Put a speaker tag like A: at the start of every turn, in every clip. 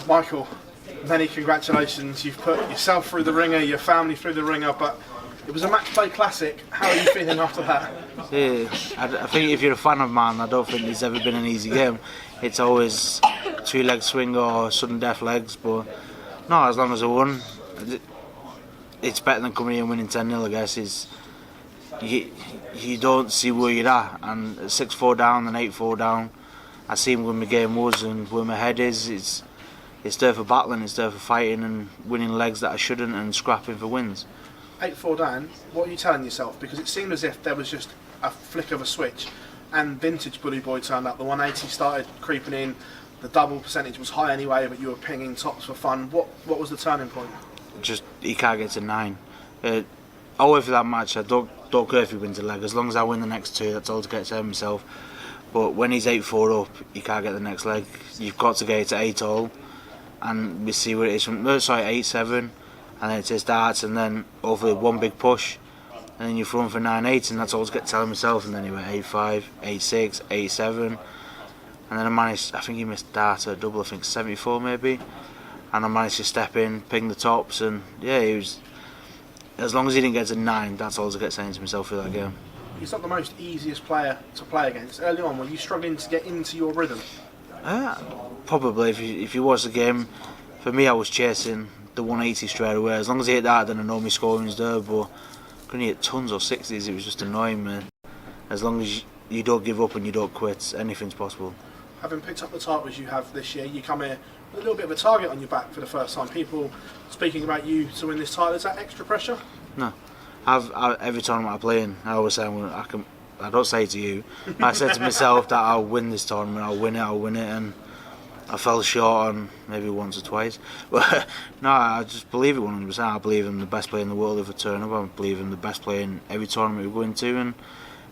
A: Michael, many congratulations. You've put yourself through the ringer, your family through the ringer, but it was a match play classic. How are you feeling after that?
B: Yeah, I think if you're a fan of mine, I don't think there's ever been an easy game. It's always two-leg swing or sudden death legs, but no, as long as I won, it's better than coming here and winning 10-0, I guess. You don't see where you're at, and 6-4 down and 8-4 down, I see where my game was and where my head is. It's there for battling, it's there for fighting and winning legs that I shouldn't and scrapping for wins.
A: 8-4 down, what are you telling yourself? Because it seemed as if there was just a flick of a switch and vintage Bully Boy turned up. The 180 started creeping in, the double percentage was high anyway, but you were pinging tops for fun. What was the turning point?
B: Just, he can't get to 9. I wait for that match. I don't care if he wins a leg. As long as I win the next 2, that's all to get to himself. But when he's 8-4 up, he can't get the next leg. You've got to get it to 8 all, and we see where it is from. 8-7, and then it's his darts, and then over one big push, and then you're throwing for 9-8, and that's all to get to tell himself. And then he went 8-5, 8-6, 8-7, and then I think he missed dart at double. I think 74 maybe, and I managed to step in, ping the tops, and yeah, he was. As long as he didn't get to 9, that's all to get saying to himself for that game.
A: He's not the most easiest player to play against. Early on, were you struggling to get into your rhythm?
B: Probably. If you watch the game, for me, I was chasing the 180 straight away. As long as he hit that, then I know my scoring's there. But couldn't hit tons or 60s. It was just annoying me. As long as you don't give up and you don't quit, anything's possible.
A: Having picked up the titles you have this year, you come here with a little bit of a target on your back for the first time. People speaking about you to win this title, is that extra pressure?
B: No. Every tournament I play in, I always say I don't say it to you, I said to myself that I'll win this tournament, I'll win it, and I fell short on maybe once or twice. But no, I just believe it 100%. I believe I'm the best player in the world if I turn up. I believe I'm the best player in every tournament we go into, and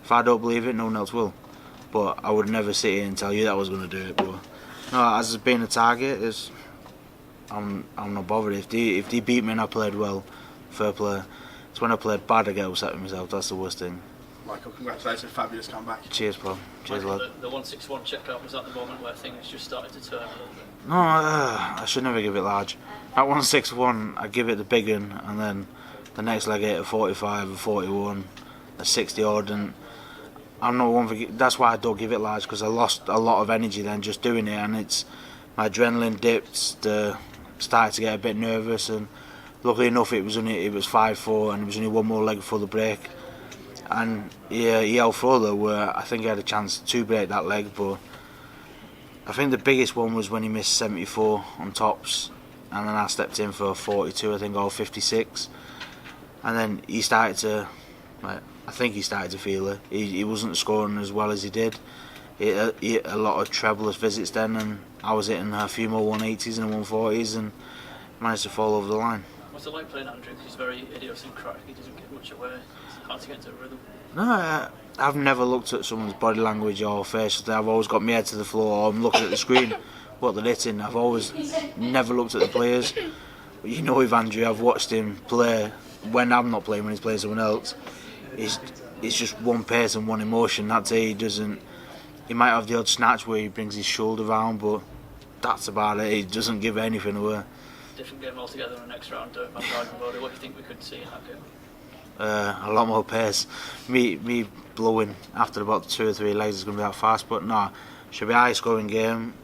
B: if I don't believe it, no one else will. But I would never sit here and tell you that I was going to do it. But no, as being a target, I'm not bothered. If they beat me and I played well, fair play. It's when I played bad I get upset with myself. That's the worst thing.
A: Michael, congratulations, fabulous comeback.
B: Cheers, bro. Cheers, lad.
C: The 161 check-out, was that the moment where things just started to turn a little bit?
B: No, I should never give it large. At 161, I give it the big one, and then the next leg I hit a 45, a 41, a 60 odd, and I'm not one for. That's why I don't give it large, because I lost a lot of energy then just doing it, and it's my adrenaline dipped. Started to get a bit nervous, and luckily enough it was 5-4, and it was only one more leg before the break. And yeah, he held further where I think he had a chance to break that leg, but I think the biggest one was when he missed 74 on tops, and then I stepped in for 42, I think, or 56, and then he started to. I think he started to feel it. He wasn't scoring as well as he did. He hit a lot of trebleless visits then, and I was hitting a few more 180s and 140s, and managed to fall over the line.
C: What's it like playing Andrew? Because he's very idiosyncratic. He doesn't give much away. It's hard to get into a rhythm.
B: No, I've never looked at someone's body language or facial. I've always got my head to the floor, or I'm looking at the screen, what they're hitting. I've always never looked at the players. But you know, with Andrew, I've watched him play when I'm not playing, when he's playing someone else. It's just one pace and one emotion. That's it. He doesn't. He might have the odd snatch where he brings his shoulder round, but that's about it. He doesn't give anything away.
C: Different game altogether in the next round, Van Dragon Body. What do you think we could see in that game?
B: A lot more pace. Me blowing after about 2 or 3 legs is going to be that fast, but no, should be a high scoring game.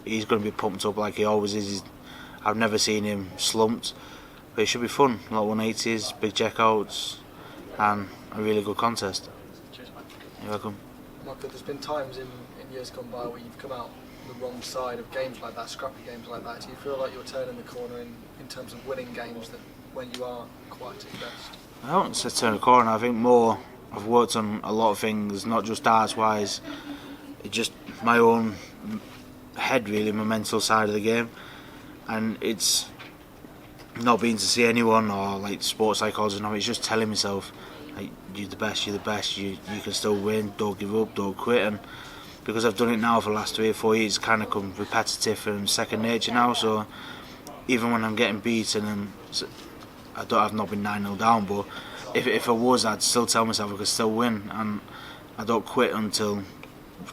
B: He's going to be pumped up like he always is. I've never seen him slumped, but it should be fun. A lot of 180s, big checkouts, and a really good contest.
C: Cheers, man.
B: You're welcome.
D: Michael, there's been times in years gone by where you've come out the wrong side of games like that, scrappy games like that. Do you feel like you're turning the corner in terms of winning games that when you are quite at your best?
B: I don't say turn the corner. I think more. I've worked on a lot of things, not just darts wise. It's just my own head, really, my mental side of the game, and it's not being to see anyone or like sports psychology. No, it's just telling myself, like, you're the best. You can still win. Don't give up. Don't quit. And because I've done it now for the last 3 or 4 years, it's kind of come repetitive and second nature now. So even when I'm getting beaten, and I've not been 9-0 down, but if I was, I'd still tell myself I could still win, and I don't quit until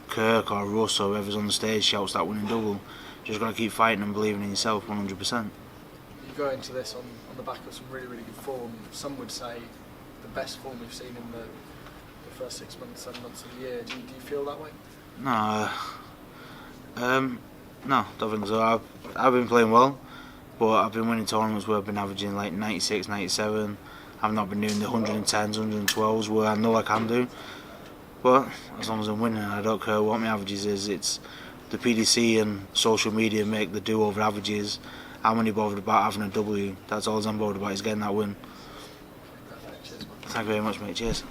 B: Kirk or Russ or whoever's on the stage shouts that winning double, Just got to keep fighting and believing in yourself 100%.
D: You go into this on the back of some really, really good form. Some would say the best form we've seen in the first 6 months, 7 months of the year. Do you feel that way?
B: No, no, don't think so. I've been playing well, but I've been winning tournaments where I've been averaging like 96, 97. I've not been doing the 110s, 112s where I know I can do. But as long as I'm winning, I don't care what my averages is. It's the PDC and social media make the do-over averages. I'm only bothered about having a W. That's all I'm bothered about, is getting that win.
D: Cheers, man.
B: Thank you very much, mate. Cheers.